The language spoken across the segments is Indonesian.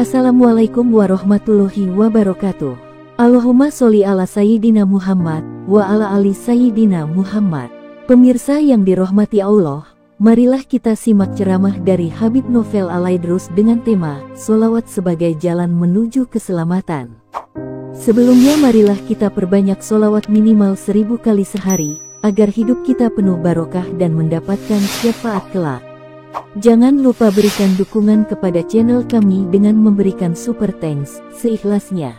Assalamualaikum warahmatullahi wabarakatuh. Allahumma sholli ala Sayyidina Muhammad wa ala ali Sayyidina Muhammad. Pemirsa yang dirahmati Allah, marilah kita simak ceramah dari Habib Novel Al-Aidrus dengan tema Sholawat sebagai jalan menuju keselamatan. Sebelumnya marilah kita perbanyak sholawat minimal 1000 kali sehari, agar hidup kita penuh barokah dan mendapatkan syafaat kelak. Jangan lupa berikan dukungan kepada channel kami dengan memberikan super thanks seikhlasnya.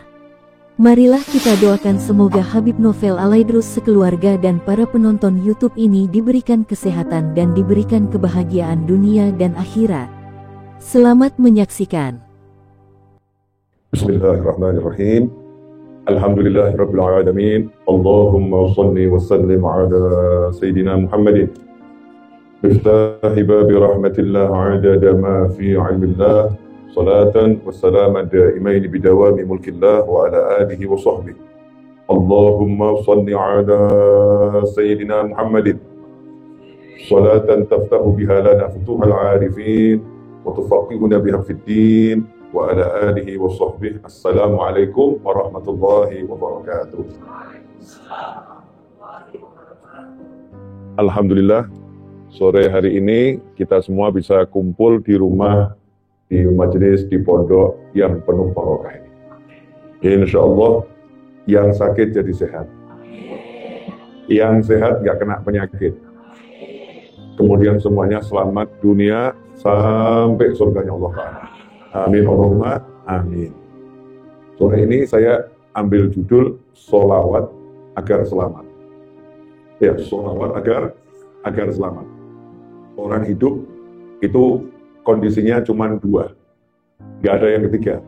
Marilah kita doakan semoga Habib Novel Al-Aidrus sekeluarga dan para penonton YouTube ini diberikan kesehatan dan diberikan kebahagiaan dunia dan akhirat. Selamat menyaksikan. Bismillahirrahmanirrahim. Alhamdulillahirabbil alamin. Allahumma shalli wa sallim ala Sayyidina Muhammadin. Miftahi babi rahmatillah adada ma fi ilmillah. Salatan wa salaman daimain bidawami mulkillah wa ala alihi wa sahbihi. Allahumma salli ala Sayyidina Muhammadin. Salatan taftahu biha lana futuhal arifin wa tufaqihuna biha fid din wa ala alihi wa sahbihi. Assalamualaikum warahmatullahi wabarakatuh. Alhamdulillah, sore hari ini kita semua bisa kumpul di rumah, di majelis, di pondok yang penuh barokah ini. Insya Allah yang sakit jadi sehat, yang sehat gak kena penyakit, kemudian semuanya selamat dunia sampai surganya Allah Ta'ala. Amin Allahumma amin. Sore ini saya ambil judul Sholawat agar selamat. Ya, sholawat agar selamat. Orang hidup itu kondisinya cuma dua, nggak ada yang ketiga.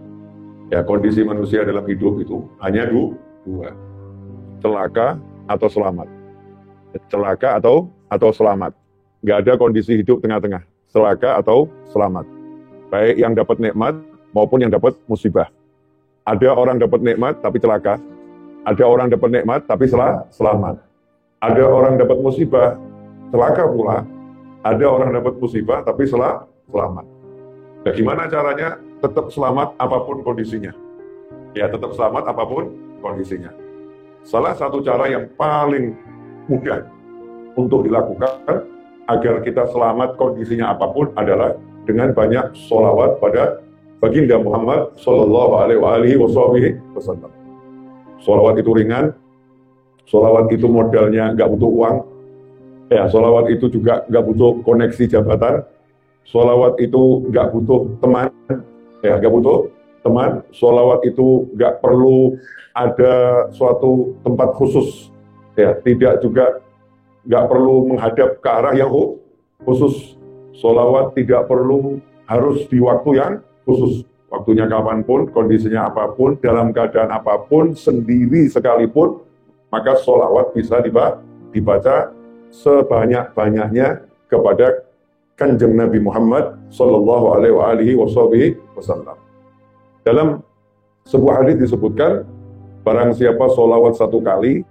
Ya, kondisi manusia dalam hidup itu hanya dua, celaka atau selamat. Celaka atau selamat. Nggak ada kondisi hidup tengah-tengah, celaka atau selamat. Baik yang dapat nikmat maupun yang dapat musibah. Ada orang dapat nikmat tapi celaka, ada orang dapat nikmat tapi selamat. Ada orang dapat musibah, celaka pula. Ada orang dapat musibah tapi selamat. Nah, gimana caranya tetap selamat apapun kondisinya? Ya, tetap selamat apapun kondisinya. Salah satu cara yang paling mudah untuk dilakukan agar kita selamat kondisinya apapun adalah dengan banyak sholawat pada baginda Muhammad Sallallahu Alaihi Wasallam. Sholawat itu ringan, sholawat itu modalnya nggak butuh uang. Ya, sholawat itu juga nggak butuh koneksi jabatan. Sholawat itu nggak butuh teman. Ya, nggak butuh teman. Sholawat itu nggak perlu ada suatu tempat khusus. Ya, tidak juga nggak perlu menghadap ke arah yang khusus. Sholawat tidak perlu harus di waktu yang khusus. Waktunya kapanpun, kondisinya apapun, dalam keadaan apapun, sendiri sekalipun, maka sholawat bisa dibaca sebanyak-banyaknya kepada Kanjeng Nabi Muhammad Sallallahu Alaihi Wasallam. Dalam sebuah hadis disebutkan, barang siapa sholawat 1 kali,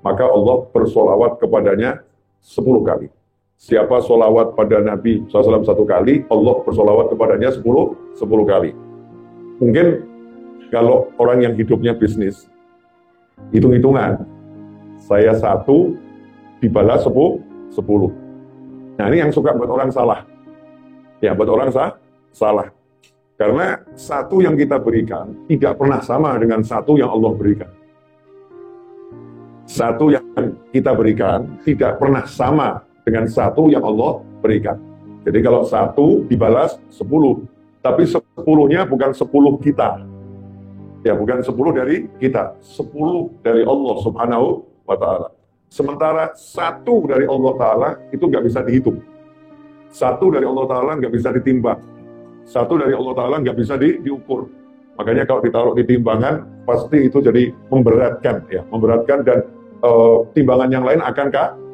maka Allah bersolawat kepadanya 10 kali. Siapa sholawat pada Nabi SAW 1 kali, Allah bersolawat kepadanya 10 kali. Mungkin kalau orang yang hidupnya bisnis, hitung-hitungan, saya 1 dibalas 10. Nah, ini yang suka buat orang salah. Ya, buat orang salah. Karena 1 yang kita berikan tidak pernah sama dengan 1 yang Allah berikan. 1 yang kita berikan tidak pernah sama dengan 1 yang Allah berikan. Jadi kalau 1 dibalas 10, tapi 10-nya bukan 10 kita. Ya, bukan 10 dari kita, 10 dari Allah Subhanahu wa Ta'ala. Sementara 1 dari Allah Ta'ala itu nggak bisa dihitung. 1 dari Allah Ta'ala nggak bisa ditimbang. 1 dari Allah Ta'ala nggak bisa diukur. Makanya kalau ditaruh di timbangan, pasti itu jadi memberatkan. Ya, memberatkan dan timbangan yang lain akan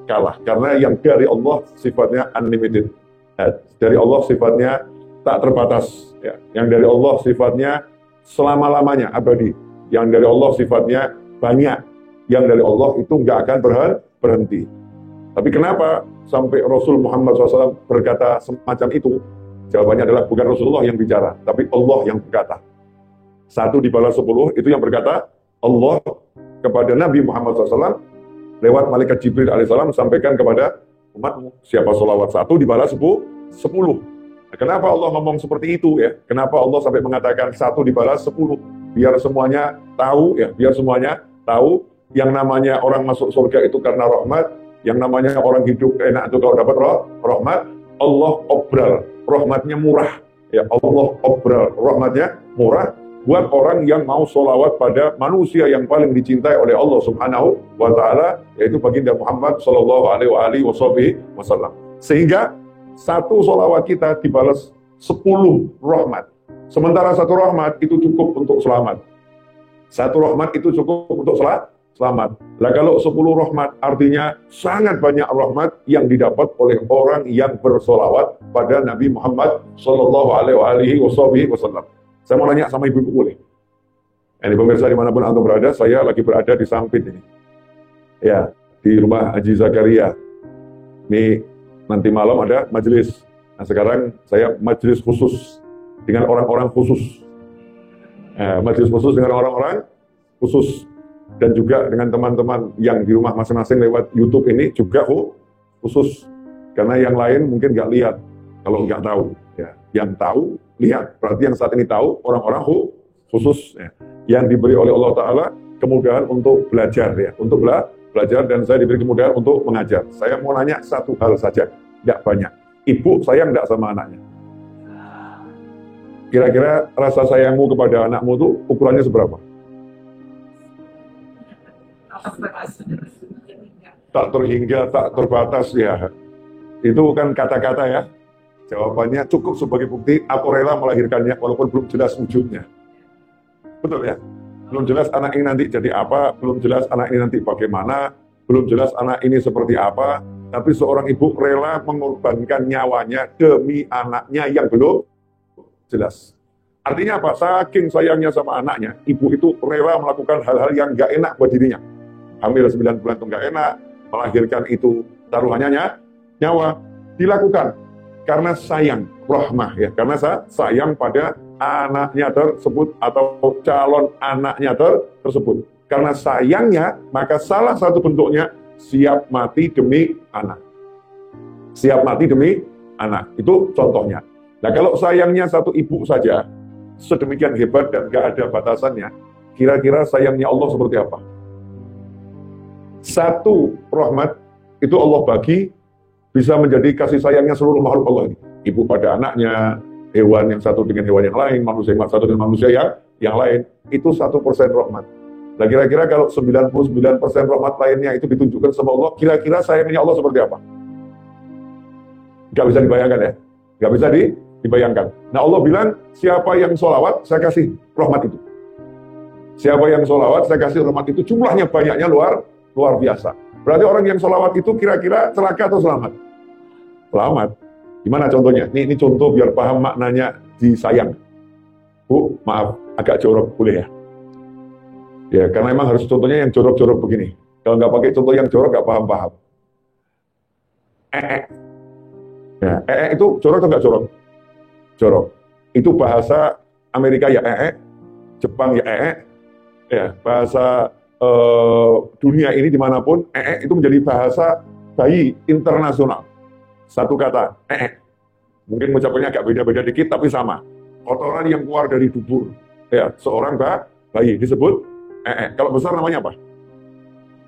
kalah. Karena yang dari Allah sifatnya unlimited. Ya, dari Allah sifatnya tak terbatas. Ya. Yang dari Allah sifatnya selama-lamanya, abadi. Yang dari Allah sifatnya banyak. Yang dari Allah itu nggak akan berhenti. Tapi kenapa sampai Rasul Muhammad SAW berkata semacam itu? Jawabannya adalah bukan Rasulullah yang bicara, tapi Allah yang berkata. 1 dibalas 10, itu yang berkata Allah kepada Nabi Muhammad SAW lewat malaikat Jibril alaihissalam sampaikan kepada umatmu, siapa sholawat 1 dibalas 10. Nah, kenapa Allah ngomong seperti itu ya? Kenapa Allah sampai mengatakan 1 dibalas 10? Biar semuanya tahu ya, biar semuanya tahu yang namanya orang masuk surga itu karena rahmat, yang namanya orang hidup enak itu kalau dapat rahmat. Allah obral, rahmatnya murah ya, Allah obral, rahmatnya murah buat orang yang mau sholawat pada manusia yang paling dicintai oleh Allah Subhanahu wa Ta'ala, yaitu baginda Muhammad Sallallahu Alaihi Wasallam. Sehingga 1 sholawat kita dibalas 10 rahmat. Sementara 1 rahmat itu cukup untuk selamat. 1 rahmat itu cukup untuk selamat. Lah kalau 10 rahmat artinya sangat banyak rahmat yang didapat oleh orang yang bersolawat pada Nabi Muhammad Sallallahu Alaihi Wasallam. Saya mau nanya sama ibu-ibu boleh? Ini pemirsa dimanapun antum berada, saya lagi berada di Sampit ini. Ya, di rumah Haji Zakaria. Ini nanti malam ada majelis. Nah sekarang saya majelis khusus dengan orang-orang khusus. Majelis khusus dengan orang-orang khusus. Dan juga dengan teman-teman yang di rumah masing-masing lewat YouTube ini juga khusus. Karena yang lain mungkin nggak lihat, kalau nggak tahu. Ya. Yang tahu, lihat. Berarti yang saat ini tahu, orang-orang khusus. Ya. Yang diberi oleh Allah Ta'ala kemudahan untuk belajar. Ya. Untuk belajar dan saya diberi kemudahan untuk mengajar. Saya mau nanya satu hal saja, tidak banyak. Ibu sayang tidak sama anaknya? Kira-kira rasa sayangmu kepada anakmu itu ukurannya seberapa? Tak terhingga, tak terbatas ya. Itu kan kata-kata ya. Jawabannya cukup sebagai bukti aku rela melahirkannya walaupun belum jelas wujudnya. Betul ya? Belum jelas anak ini nanti jadi apa, belum jelas anak ini nanti bagaimana, belum jelas anak ini seperti apa, tapi seorang ibu rela mengorbankan nyawanya demi anaknya yang belum jelas. Artinya apa? Saking sayangnya sama anaknya, ibu itu rela melakukan hal-hal yang gak enak buat dirinya. Hamil 9 bulan itu gak enak, melahirkan itu taruhannya nyawa, dilakukan karena sayang, rahmah ya, karena sayang pada anaknya tersebut atau calon anaknya tersebut. Karena sayangnya, maka salah satu bentuknya siap mati demi anak. Siap mati demi anak, itu contohnya. Nah kalau sayangnya satu ibu saja, sedemikian hebat dan gak ada batasannya, kira-kira sayangnya Allah seperti apa? 1 rahmat itu Allah bagi, bisa menjadi kasih sayangnya seluruh makhluk Allah ini. Ibu pada anaknya, hewan yang satu dengan hewan yang lain, manusia yang satu dengan manusia yang lain, itu 1% rahmat. Nah kira-kira kalau 99% rahmat lainnya itu ditunjukkan sama Allah, kira-kira sayangnya Allah seperti apa? Gak bisa dibayangkan ya? Gak bisa dibayangkan. Nah Allah bilang, siapa yang sholawat, saya kasih rahmat itu. Siapa yang sholawat, saya kasih rahmat itu. Jumlahnya banyaknya luar biasa. Berarti orang yang sholawat itu kira-kira celaka atau selamat? Selamat. Gimana contohnya? Ini contoh biar paham maknanya disayang. Bu, maaf, agak jorok, boleh ya? Ya, karena memang harus contohnya yang jorok-jorok begini. Kalau nggak pakai contoh yang jorok, nggak paham-paham. Ya, itu jorok atau nggak jorok? Jorok. Itu bahasa Amerika ya Jepang ya ya, bahasa dunia ini dimanapun, itu menjadi bahasa bayi internasional. Satu kata, mungkin ucapannya agak beda-beda dikit, tapi sama. Kotoran yang keluar dari dubur, ya, seorang bayi disebut Kalau besar namanya apa?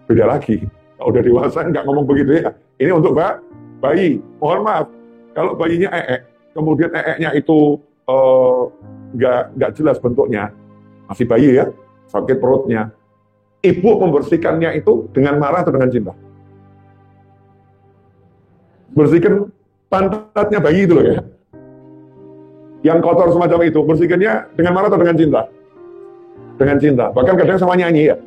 Beda lagi. Kalau udah dewasa nggak ngomong begitu ya. Ini untuk bayi. Mohon maaf, kalau bayinya kemudian nya itu nggak jelas bentuknya, masih bayi ya, sakit perutnya. Ibu membersihkannya itu dengan marah atau dengan cinta? Bersihkan pantatnya bayi itu loh ya. Yang kotor semacam itu, bersihkannya dengan marah atau dengan cinta? Dengan cinta. Bahkan kadang sama nyanyi ya.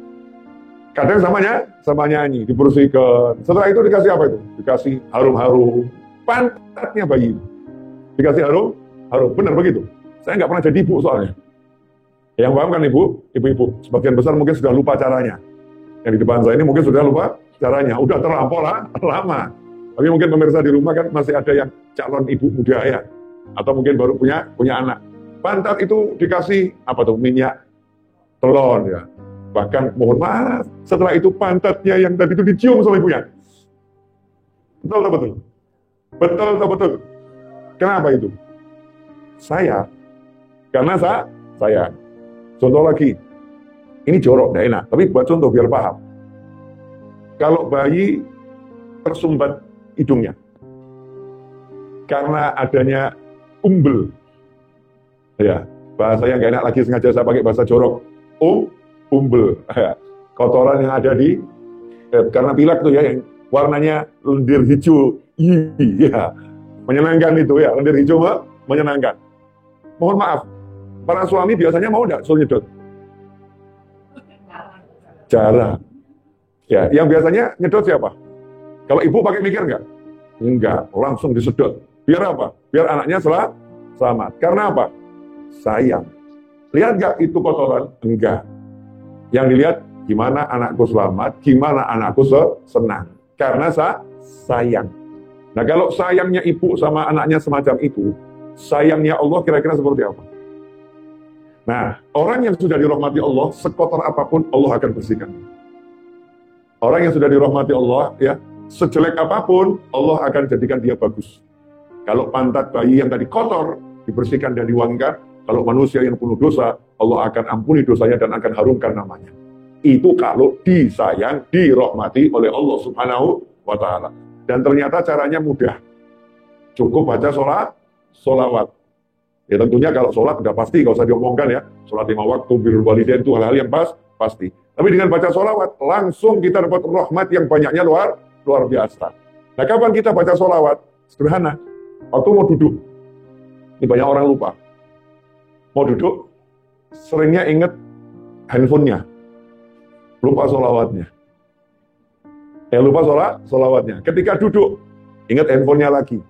Kadang sama nyanyi, dibersihkan. Setelah itu dikasih apa itu? Dikasih harum-harum. Pantatnya bayi. Dikasih harum. Benar begitu. Saya nggak pernah jadi ibu soalnya. Yang paham kan ibu-ibu. Sebagian besar mungkin sudah lupa caranya. Yang di depan saya ini mungkin sudah lupa caranya. Udah terlampau lama. Tapi mungkin pemirsa di rumah kan masih ada yang calon ibu muda ya. Atau mungkin baru punya anak. Pantat itu dikasih apa tuh? Minyak telon ya. Bahkan mohon maaf, setelah itu pantatnya yang tadi itu dicium sama ibunya. Betul atau betul? Betul atau betul? Kenapa itu? Karena saya. Contoh lagi, ini jorok, tidak enak, tapi buat contoh biar paham. Kalau bayi tersumbat hidungnya, karena adanya umbel, ya bahasa yang gak enak lagi, sengaja saya pakai bahasa jorok, umbel, kotoran yang ada di, karena pilek tuh ya, yang warnanya lendir hijau, iya, menyenangkan itu ya, lendir hijau menyenangkan. Mohon maaf, para suami biasanya mau nggak suruh nyedot? Jarang. Ya, yang biasanya nyedot siapa? Kalau ibu pakai mikir nggak? Enggak, langsung disedot. Biar apa? Biar anaknya selamat. Karena apa? Sayang. Lihat nggak itu kotoran? Enggak. Yang dilihat gimana anakku selamat, gimana anakku senang. Karena sayang. Nah kalau sayangnya ibu sama anaknya semacam itu, sayangnya Allah kira-kira seperti apa? Nah, orang yang sudah dirahmati Allah, sekotor apapun Allah akan bersihkan. Orang yang sudah dirahmati Allah, ya, sejelek apapun Allah akan jadikan dia bagus. Kalau pantat bayi yang tadi kotor dibersihkan dan diwangikan, kalau manusia yang penuh dosa, Allah akan ampuni dosanya dan akan harumkan namanya. Itu kalau disayang, dirahmati oleh Allah Subhanahu wa Ta'ala. Dan ternyata caranya mudah. Cukup baca sholawat. Ya tentunya kalau sholat udah pasti, nggak usah diomongkan ya. Sholat 5 waktu, birrul walidain itu hal-hal yang pasti. Tapi dengan baca sholawat, langsung kita dapat rahmat yang banyaknya luar biasa. Nah kapan kita baca sholawat? Sederhana. Waktu mau duduk. Ini banyak orang lupa. Mau duduk, seringnya inget handphonenya. Lupa sholawatnya. Lupa sholawatnya. Ketika duduk, ingat handphonenya lagi.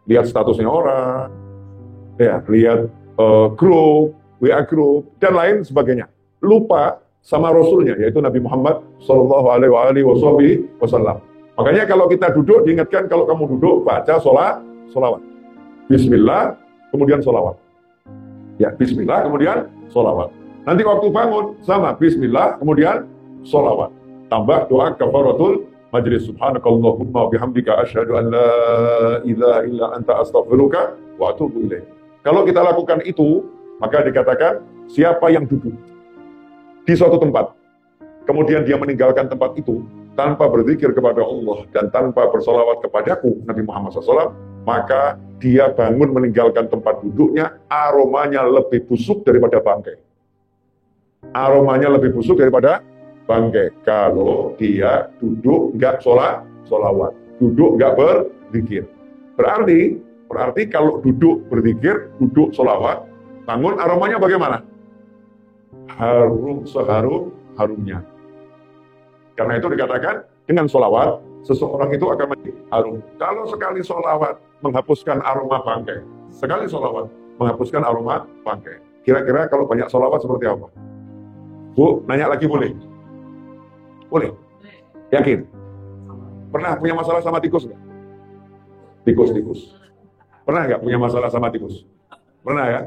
Lihat statusnya orang, ya, lihat grup, WA grup, dan lain sebagainya. Lupa sama Rasulnya, yaitu Nabi Muhammad SAW. Makanya kalau kita duduk, diingatkan kalau kamu duduk, baca sholawat. Bismillah, kemudian sholawat. Ya, Bismillah, kemudian sholawat. Nanti waktu bangun, sama Bismillah, kemudian sholawat. Tambah doa kafaratul majlis. Subhanakallahumma bihamdika asyhadu an la ilaha illa anta astaghfiruka wa atubu ilaik. Kalau kita lakukan itu, maka dikatakan siapa yang duduk di suatu tempat, kemudian dia meninggalkan tempat itu tanpa berzikir kepada Allah dan tanpa bersolawat kepadaku, Nabi Muhammad SAW, maka dia bangun meninggalkan tempat duduknya, aromanya lebih busuk daripada bangkai. Aromanya lebih busuk daripada bangkai. Kalau dia duduk nggak sholawat, duduk nggak berzikir. Berarti kalau duduk berzikir, duduk sholawat, bangun aromanya bagaimana? Harum seharum-harumnya. Karena itu dikatakan dengan sholawat, seseorang itu akan menjadi harum. Kalau sekali sholawat menghapuskan aroma bangkai, sekali sholawat menghapuskan aroma bangkai. Kira-kira kalau banyak sholawat seperti apa? Bu, nanya lagi boleh? Boleh? Yakin? Pernah punya masalah sama tikus nggak? Tikus. Pernah nggak punya masalah sama tikus? Pernah ya?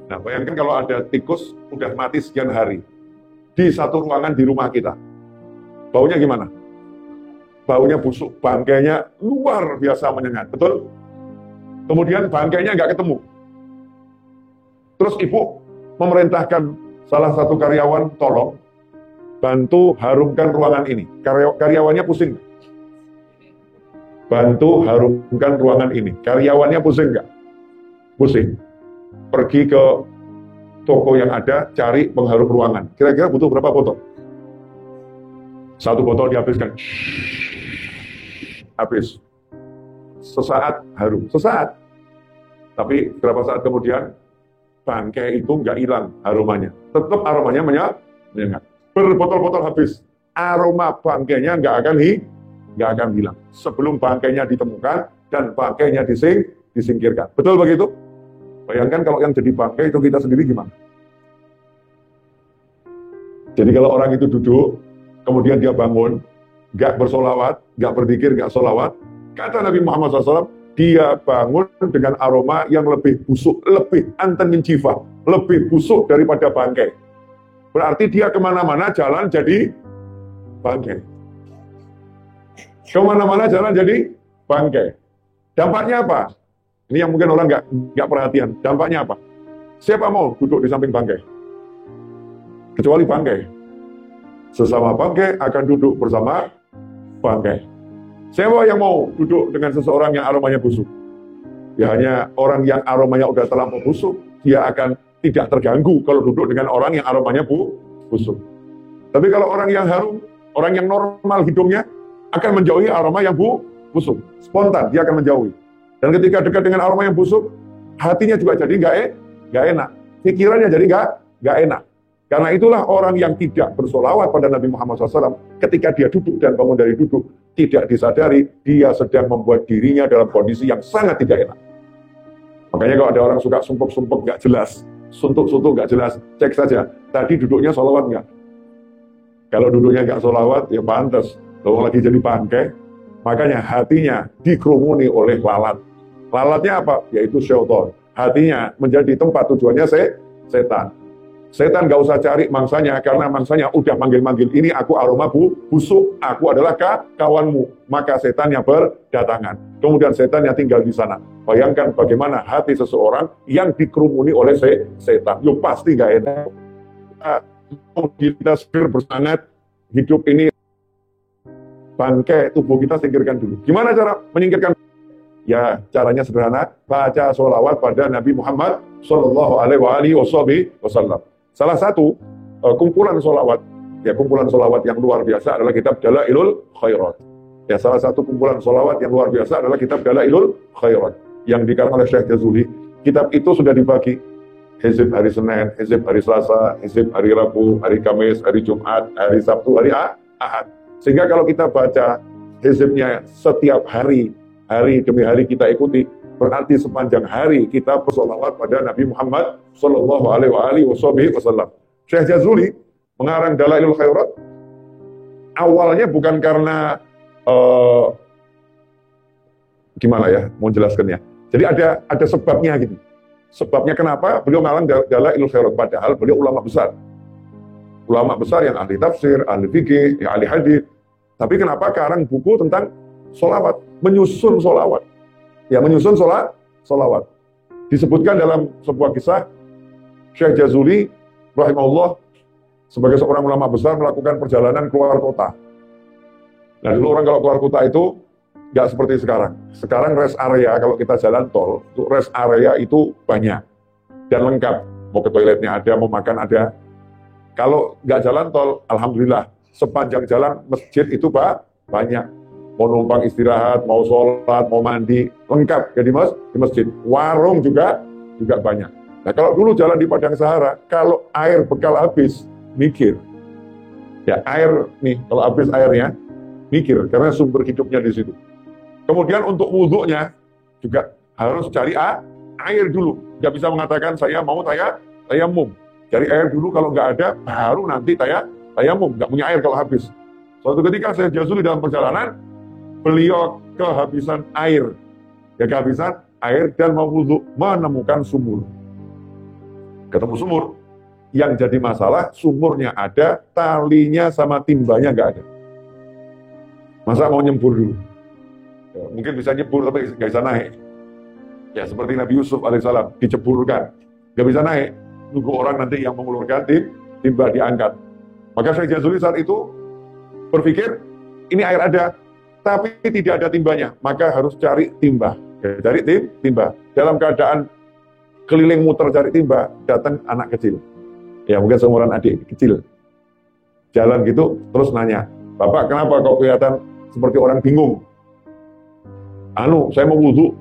Nah, bayangkan kalau ada tikus udah mati sekian hari di satu ruangan di rumah kita. Baunya gimana? Baunya busuk, bangkainya luar biasa menyengat, betul? Kemudian bangkainya nggak ketemu. Terus ibu memerintahkan salah satu karyawan, tolong bantu harumkan ruangan ini. Karyawannya pusing. Bantu harumkan ruangan ini. Karyawannya pusing nggak? Pusing. Pergi ke toko yang ada, cari pengharum ruangan. Kira-kira butuh berapa botol? 1 botol dihabiskan. Habis. Sesaat harum. Sesaat. Tapi berapa saat kemudian, bangkai itu nggak hilang aromanya. Tetap aromanya menyengat. Berbotol-botol habis. Aroma bangkainya nggak akan hilang. Sebelum bangkainya ditemukan dan bangkainya disingkirkan. Betul begitu? Bayangkan kalau yang jadi bangkai itu kita sendiri gimana? Jadi kalau orang itu duduk, kemudian dia bangun, nggak bersolawat, nggak berzikir, nggak solawat, kata Nabi Muhammad SAW, dia bangun dengan aroma yang lebih busuk, lebih antan min jifah, lebih busuk daripada bangkai. Berarti dia kemana-mana jalan jadi bangkai. Kemana-mana jalan jadi bangkai. Dampaknya apa? Ini yang mungkin orang nggak perhatian. Dampaknya apa? Siapa mau duduk di samping bangkai? Kecuali bangkai. Sesama bangkai akan duduk bersama bangkai. Siapa yang mau duduk dengan seseorang yang aromanya busuk? Ya hanya orang yang aromanya udah terlampau busuk, dia akan tidak terganggu kalau duduk dengan orang yang aromanya busuk. Tapi kalau orang yang harum, orang yang normal hidungnya akan menjauhi aroma yang busuk. Spontan dia akan menjauhi. Dan ketika dekat dengan aroma yang busuk, hatinya juga jadi nggak enak. Pikirannya jadi nggak enak. Karena itulah orang yang tidak bersolawat pada Nabi Muhammad SAW, ketika dia duduk dan bangun dari duduk, tidak disadari dia sedang membuat dirinya dalam kondisi yang sangat tidak enak. Makanya kalau ada orang suka sumpuk-sumpuk nggak jelas, suntuk-suntuk nggak jelas, cek saja, tadi duduknya solawat nggak? Kalau duduknya nggak solawat, ya pantas. Kalau lagi jadi bangkai, makanya hatinya dikerumuni oleh lalat. Lalatnya apa? Yaitu syaitan. Hatinya menjadi tempat tujuannya setan. Setan gak usah cari mangsanya, karena mangsanya udah manggil-manggil, ini aku aroma busuk, aku adalah kawanmu. Maka setannya berdatangan. Kemudian setannya tinggal di sana. Bayangkan bagaimana hati seseorang yang dikerumuni oleh setan. Yo pasti gak enak. Kita segera bersemangat, hidup ini bangkai, tubuh kita singkirkan dulu. Gimana cara menyingkirkan? Ya, caranya sederhana, baca sholawat pada Nabi Muhammad Sallallahu Alaihi Wasallam. Salah satu kumpulan sholawat yang luar biasa adalah kitab Dalailul Khairat. Ya, salah satu kumpulan sholawat yang luar biasa adalah kitab Dalailul Khairat yang dikarang oleh Syekh Jazuli. Kitab itu sudah dibagi hizib hari Senin, hizib hari Selasa, hizib hari Rabu, hari Kamis, hari Jumat, hari Sabtu, hari Ahad. Sehingga kalau kita baca hizibnya setiap hari demi hari kita ikuti, berarti sepanjang hari kita bersolawat pada Nabi Muhammad Sallallahu Alaihi Wasallam. Syekh Jazuli mengarang Dalailul Khairat awalnya bukan karena gimana ya mau jelaskannya. Jadi ada sebabnya gitu. Sebabnya kenapa beliau mengarang Dalailul Khairat, padahal beliau ulama besar. Ulama besar yang ahli tafsir, ahli fikih, yang ahli hadis. Tapi kenapa karang buku tentang solawat, menyusun solawat. Ya, menyusun solawat. Disebutkan dalam sebuah kisah, Syekh Jazuli rahimahullah sebagai seorang ulama besar melakukan perjalanan keluar kota. Nah, dulu orang kalau keluar kota itu nggak seperti sekarang. Sekarang rest area, kalau kita jalan tol, rest area itu banyak dan lengkap. Mau ke toiletnya ada, mau makan ada. Kalau nggak jalan tol, alhamdulillah, sepanjang jalan masjid itu banyak. Mau numpang istirahat, mau sholat, mau mandi, lengkap ya di masjid. Warung juga banyak. Nah, kalau dulu jalan di Padang Sahara, kalau air bekal habis, mikir. Ya, air nih, kalau habis airnya, mikir, karena sumber hidupnya di situ. Kemudian untuk wudhunya juga harus cari air dulu. Nggak bisa mengatakan saya mau tayamum. Cari air dulu, kalau nggak ada, baru nanti tayamum. Nggak punya air kalau habis. Suatu ketika saya Jazuli dalam perjalanan, beliau kehabisan air. Ya, kehabisan air dan mau wudhu, menemukan sumur. Ketemu sumur. Yang jadi masalah, sumurnya ada, talinya sama timbanya nggak ada. Masa mau nyembur dulu? Ya, mungkin bisa nyembur tapi nggak bisa naik. Ya, seperti Nabi Yusuf alaihissalam, diceburkan. Nggak bisa naik. Nunggu orang nanti yang mengulurkan timba diangkat. Maka Syekh Jazuli saat itu berpikir, ini air ada, tapi tidak ada timbanya, maka harus cari timba. Ya, cari timba. Dalam keadaan keliling muter cari timba, datang anak kecil. Ya, mungkin seumuran adik kecil. Jalan gitu, terus nanya, Bapak kenapa kok kelihatan seperti orang bingung? Saya mau wudhu,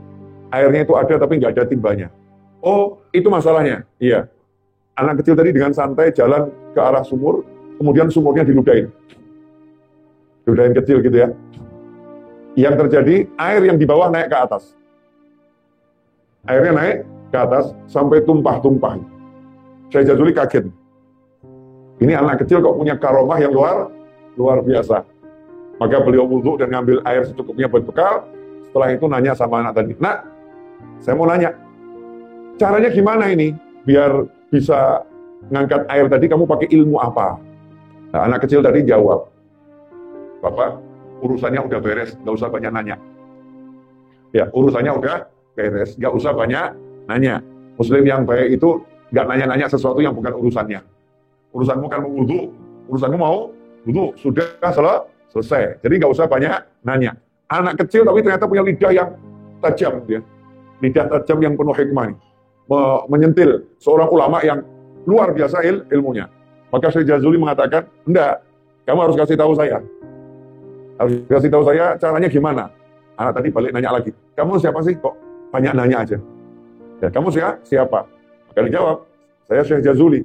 airnya itu ada tapi nggak ada timbanya. Oh, itu masalahnya. Iya. Anak kecil tadi dengan santai jalan ke arah sumur, kemudian sumurnya diludahin. Diludahin kecil gitu ya. Yang terjadi, air yang di bawah naik ke atas. Airnya naik ke atas sampai tumpah-tumpah. Syekh Jazuli kaget. Ini anak kecil kok punya karomah yang luar biasa. Maka beliau wudhu dan ngambil air secukupnya buat bekal. Setelah itu nanya sama anak tadi, Nak, saya mau nanya, caranya gimana ini biar bisa ngangkat air tadi kamu pakai ilmu apa? Nah, anak kecil tadi jawab, Bapak, urusannya udah beres, nggak usah banyak nanya. Ya, urusannya udah beres, nggak usah banyak nanya. Muslim yang baik itu nggak nanya-nanya sesuatu yang bukan urusannya. Urusanmu kan mau wudu, urusanmu mau wudu, sudah selesai. Jadi nggak usah banyak nanya. Anak kecil tapi ternyata punya lidah yang tajam, dia. Lidah tajam yang penuh hikmah nih. Menyentil seorang ulama yang luar biasa ilmunya. Maka Syekh Jazuli mengatakan, enggak, kamu harus kasih tahu saya. Harus kasih tahu saya caranya gimana. Anak tadi balik nanya lagi, kamu siapa sih kok banyak nanya aja? Ya, kamu siapa? Maka dijawab, saya Syekh Jazuli.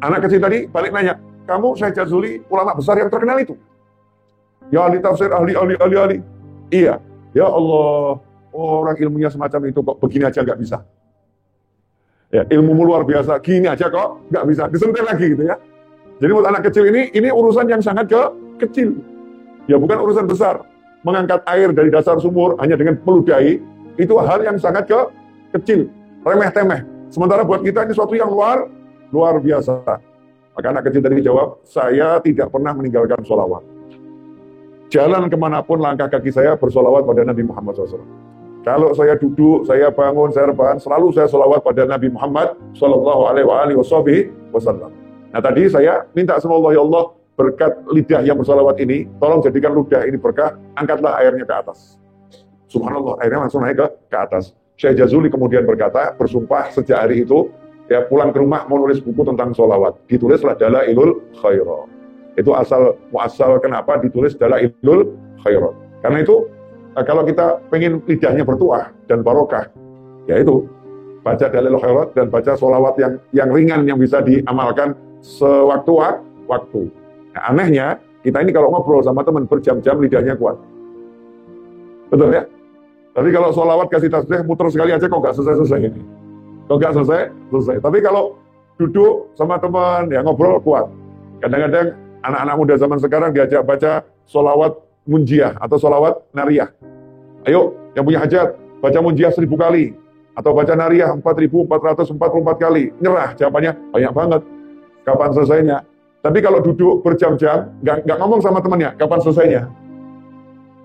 Anak kecil tadi balik nanya, kamu Syekh Jazuli, ulama besar yang terkenal itu? Ya ahli tafsir, ahli. Iya, ya Allah, orang ilmunya semacam itu kok begini aja nggak bisa. Ya, ilmumu luar biasa, gini aja kok nggak bisa, disentil lagi gitu ya. Jadi buat anak kecil ini urusan yang sangat kecil. Ya bukan urusan besar. Mengangkat air dari dasar sumur hanya dengan meludahi, itu hal yang sangat kecil, remeh-temeh. Sementara buat kita ini sesuatu yang luar biasa. Maka anak kecil tadi jawab, saya tidak pernah meninggalkan sholawat. Jalan kemanapun langkah kaki saya bersolawat pada Nabi Muhammad SAW. Kalau saya duduk, saya bangun, saya rebahan, selalu saya sholawat pada Nabi Muhammad SAW. Nah tadi saya minta sama Allah, ya Allah, berkat lidah yang bersolawat ini, tolong jadikan lidah ini berkah, angkatlah airnya ke atas. Subhanallah, airnya langsung naik ke atas. Syekh Jazuli kemudian berkata, bersumpah sejak hari itu, ya pulang ke rumah mau nulis buku tentang sholawat. Ditulislah Dalailul Khairat. Itu muasal kenapa ditulis Dalailul Khairat. Karena itu, kalau kita pengen lidahnya bertuah dan barokah, yaitu baca Dalailul Khairat dan baca sholawat yang ringan yang bisa diamalkan sewaktu-waktu. Nah, anehnya, kita ini kalau ngobrol sama teman berjam-jam lidahnya kuat. Betul ya? Tapi kalau sholawat kasih tasbih muter sekali aja kok nggak selesai-selesai ini. Kok nggak selesai. Tapi kalau duduk sama teman, ya ngobrol kuat. Kadang-kadang anak-anak muda zaman sekarang diajak baca sholawat munjiah atau sholawat nariyah. Ayo, yang punya hajat, baca munjiah 1000 kali. Atau baca nariyah 4444 kali. Nyerah, jawabannya banyak banget. Kapan selesainya? Tapi kalau duduk berjam-jam, nggak ngomong sama temannya, kapan selesainya?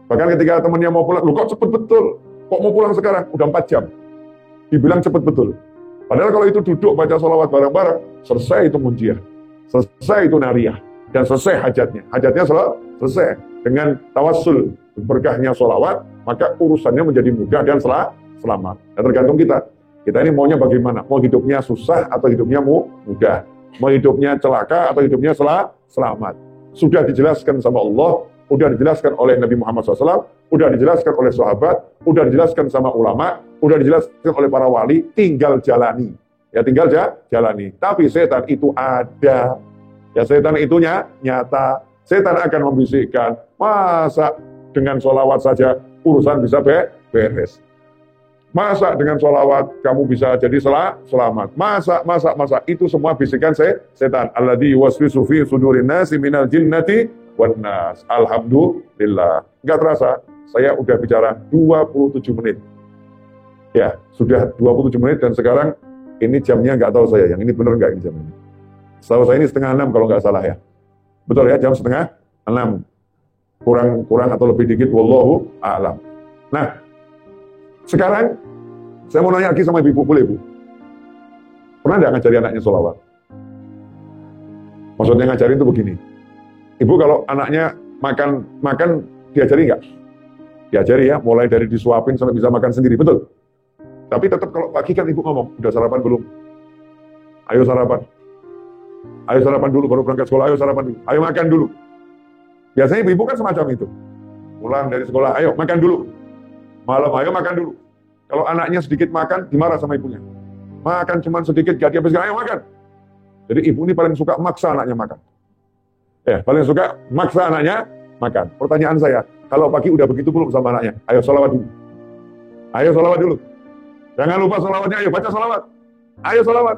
Bahkan ketika temannya mau pulang, lu kok cepet betul? Kok mau pulang sekarang? Udah 4 jam. Dibilang cepet betul. Padahal kalau itu duduk baca sholawat bareng-bareng, selesai itu munjiah. Selesai itu nariyah. Dan selesai hajatnya. Hajatnya selesai. Dengan tawassul, berkahnya sholawat, maka urusannya menjadi mudah dan selamat. Dan tergantung kita. Kita ini maunya bagaimana? Mau hidupnya susah atau hidupnya mudah? Mau hidupnya celaka atau hidupnya selamat. Sudah dijelaskan sama Allah, sudah dijelaskan oleh Nabi Muhammad SAW, sudah dijelaskan oleh sahabat, sudah dijelaskan sama ulama, sudah dijelaskan oleh para wali, tinggal jalani. Ya tinggal jalani. Tapi setan itu ada. Ya setan itu nyata. Setan akan membisikkan, masa dengan sholawat saja urusan bisa beres. Masa dengan sholawat kamu bisa jadi selamat. Masa. Itu semua bisikan setan. Alladzi yuwaswisu fi sudurin nasi minal jinnati wan nas. Alhamdulillah. Enggak terasa, saya udah bicara 27 menit. Ya, sudah 27 menit dan sekarang ini jamnya nggak tahu saya. Yang ini benar nggak ini jamnya? Setahu saya ini 5:30 kalau nggak salah ya. Betul ya, jam 5:30. Kurang atau lebih dikit, wallahu a'lam. Nah, sekarang, saya mau nanya lagi sama ibu, boleh Bu? Pernah nggak ngajari anaknya sholawat? Maksudnya ngajarin itu begini. Ibu kalau anaknya makan diajari nggak? Diajari ya, mulai dari disuapin sampai bisa makan sendiri, betul? Tapi tetap kalau pagi kan ibu ngomong, udah sarapan belum? Ayo sarapan. Ayo sarapan dulu, baru berangkat sekolah, ayo sarapan dulu. Ayo makan dulu. Biasanya ibu kan semacam itu. Pulang dari sekolah, ayo makan dulu. Malam, ayo makan dulu. Kalau anaknya sedikit makan, dimarah sama ibunya. Makan cuma sedikit, gak dihabiskan, ayo makan. Jadi ibu ini paling suka maksa anaknya makan. Ya, paling suka maksa anaknya makan. Pertanyaan saya, kalau pagi udah begitu belum sama anaknya? Ayo sholawat dulu. Ayo sholawat dulu. Jangan lupa sholawatnya, ayo baca sholawat. Ayo sholawat.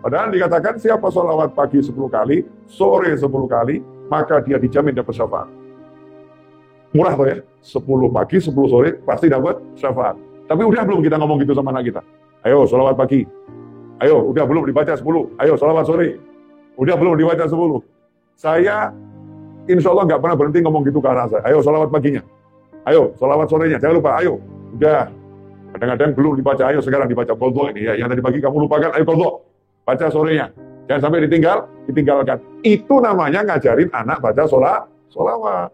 Padahal dikatakan siapa sholawat pagi 10 kali, sore 10 kali, maka dia dijamin dapat syafaat. Murah tuh ya, 10 pagi, 10 sore, pasti dapat syafaat. Tapi udah belum kita ngomong gitu sama anak kita? Ayo, sholawat pagi. Ayo, udah belum dibaca 10? Ayo, sholawat sore. Udah belum dibaca 10? Saya insya Allah nggak pernah berhenti ngomong gitu ke anak saya. Ayo, sholawat paginya. Ayo, sholawat sorenya. Jangan lupa, ayo. Udah. Kadang-kadang belum dibaca, ayo sekarang dibaca qadha ini ya. Yang tadi pagi kamu lupakan, ayo qadha. Baca sorenya. Jangan sampai ditinggalkan. Itu namanya ngajarin anak baca sholawat.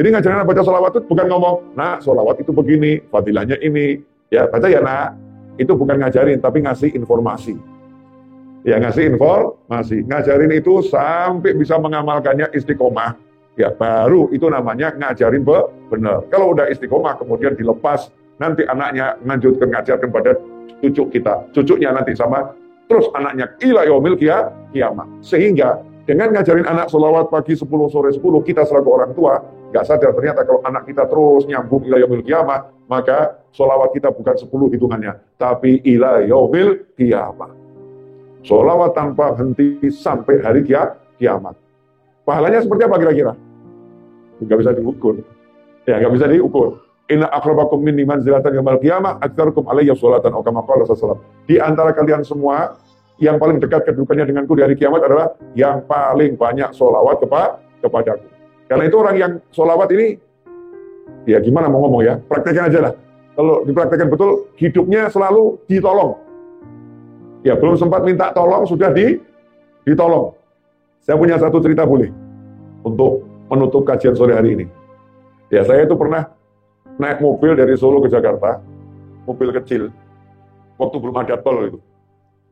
Jadi ngajarin anak baca sholawat itu bukan ngomong, nah sholawat itu begini, fadilahnya ini. Ya, baca ya nak. Itu bukan ngajarin, tapi ngasih informasi. Ya, ngasih informasi. Ngajarin itu sampai bisa mengamalkannya istiqomah. Ya, baru itu namanya ngajarin benar. Kalau udah istiqomah, kemudian dilepas, nanti anaknya lanjutkan ngajarkan pada cucu kita. Cucunya nanti sama, terus anaknya ila yaumil kiamat. Sehingga dengan ngajarin anak sholawat pagi 10, sore 10, kita selaku orang tua, nggak sadar ternyata kalau anak kita terus nyambung ila yaumil kiamat, maka sholawat kita bukan 10 hitungannya, tapi ila yaumil kiamat. Sholawat tanpa henti sampai hari kiamat. Pahalanya seperti apa kira-kira? Nggak bisa diukur. Ya, nggak bisa diukur. Inna akrabakum minni manzilatan yaumil qiyamah aktsarukum alayya sholatan atau kama qala sallallahu. Di antara kalian semua yang paling dekat kedudukannya denganku di hari kiamat adalah yang paling banyak sholawat kepadaku. Karena itu orang yang sholawat ini, ya gimana mau ngomong ya, praktekkan aja lah. Kalau dipraktekkan betul, hidupnya selalu ditolong. Ya belum sempat minta tolong, sudah ditolong. Saya punya satu cerita boleh, untuk menutup kajian sore hari ini. Ya saya itu pernah naik mobil dari Solo ke Jakarta, mobil kecil, waktu belum ada tol itu.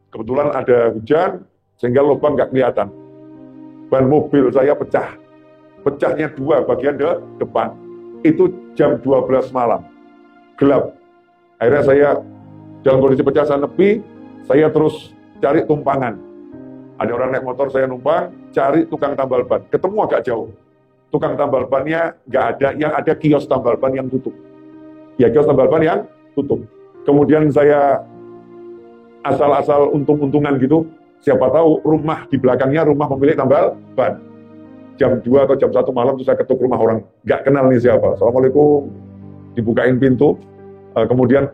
Kebetulan ada hujan, sehingga lubang nggak kelihatan. Ban mobil saya pecah. Pecahnya 2 bagian depan. Itu jam 12 malam. Gelap. Akhirnya saya dalam kondisi pecah nepi, saya terus cari tumpangan. Ada orang naik motor, saya numpang, cari tukang tambal ban. Ketemu agak jauh. Tukang tambal bannya nggak ada, yang ada kios tambal ban yang tutup. Ya kios tambal ban yang tutup. Kemudian saya asal-asal untung-untungan gitu, siapa tahu rumah di belakangnya rumah pemilik tambal ban. Jam 2 atau jam 1 malam itu saya ketuk rumah orang, nggak kenal nih siapa. Assalamualaikum, dibukain pintu, kemudian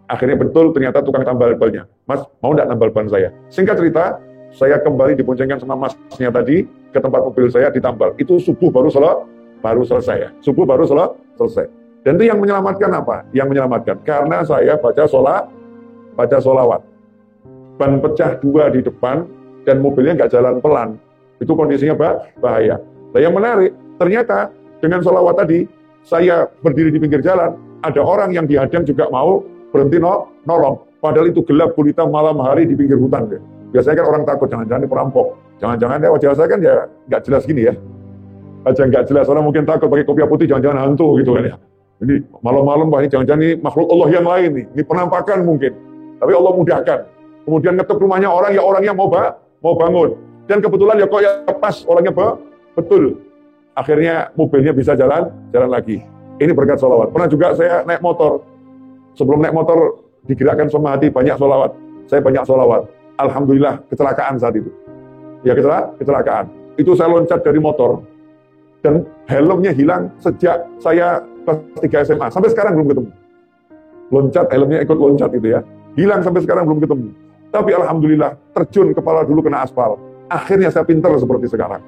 akhirnya betul ternyata tukang tambal bannya. Mas, mau nggak tambal ban saya? Singkat cerita, saya kembali diboncengkan sama masnya tadi ke tempat mobil saya ditambal. Itu subuh baru selesai. Subuh baru selesai. Dan itu yang menyelamatkan apa? Yang menyelamatkan karena saya baca sholawat. Ban pecah 2 di depan dan mobilnya nggak jalan pelan. Itu kondisinya bahaya. Nah, yang menarik, ternyata dengan sholawat tadi, saya berdiri di pinggir jalan, ada orang yang dihadang juga mau berhenti nolong. Padahal itu gelap gulita malam hari di pinggir hutan. Ya. Biasanya kan orang takut, jangan-jangan ini perampok. Jangan-jangan ya wajah saya kan ya nggak jelas gini ya. Aja nggak jelas, orang mungkin takut pakai kopiah putih, jangan-jangan hantu gitu kan ya. Ini malam-malam, ini jangan-jangan ini makhluk Allah yang lain nih. Ini penampakan mungkin. Tapi Allah mudahkan. Kemudian ngetuk rumahnya orang, ya orangnya mau bangun. Dan kebetulan ya kok ya pas orangnya betul. Akhirnya mobilnya bisa jalan lagi. Ini berkat sholawat. Pernah juga saya naik motor. Sebelum naik motor digerakkan sama hati banyak sholawat. Saya banyak sholawat. Alhamdulillah kecelakaan saat itu. Ya kecelakaan. Itu saya loncat dari motor. Dan helmnya hilang sejak saya kelas 3 SMA. Sampai sekarang belum ketemu. Loncat, helmnya ikut loncat itu ya. Hilang sampai sekarang belum ketemu. Tapi alhamdulillah terjun kepala dulu kena aspal. Akhirnya saya pinter seperti sekarang.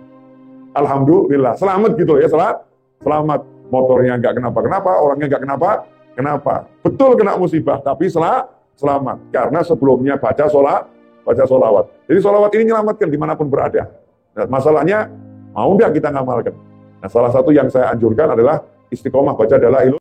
Alhamdulillah, selamat gitu ya, selamat. Motornya nggak kenapa-kenapa, orangnya nggak kenapa. Betul kena musibah, tapi selamat. Karena sebelumnya baca sholawat. Jadi sholawat ini menyelamatkan dimanapun berada. Nah, masalahnya, mau nggak kita ngamalkan? Nah, salah satu yang saya anjurkan adalah istiqomah baca dalailul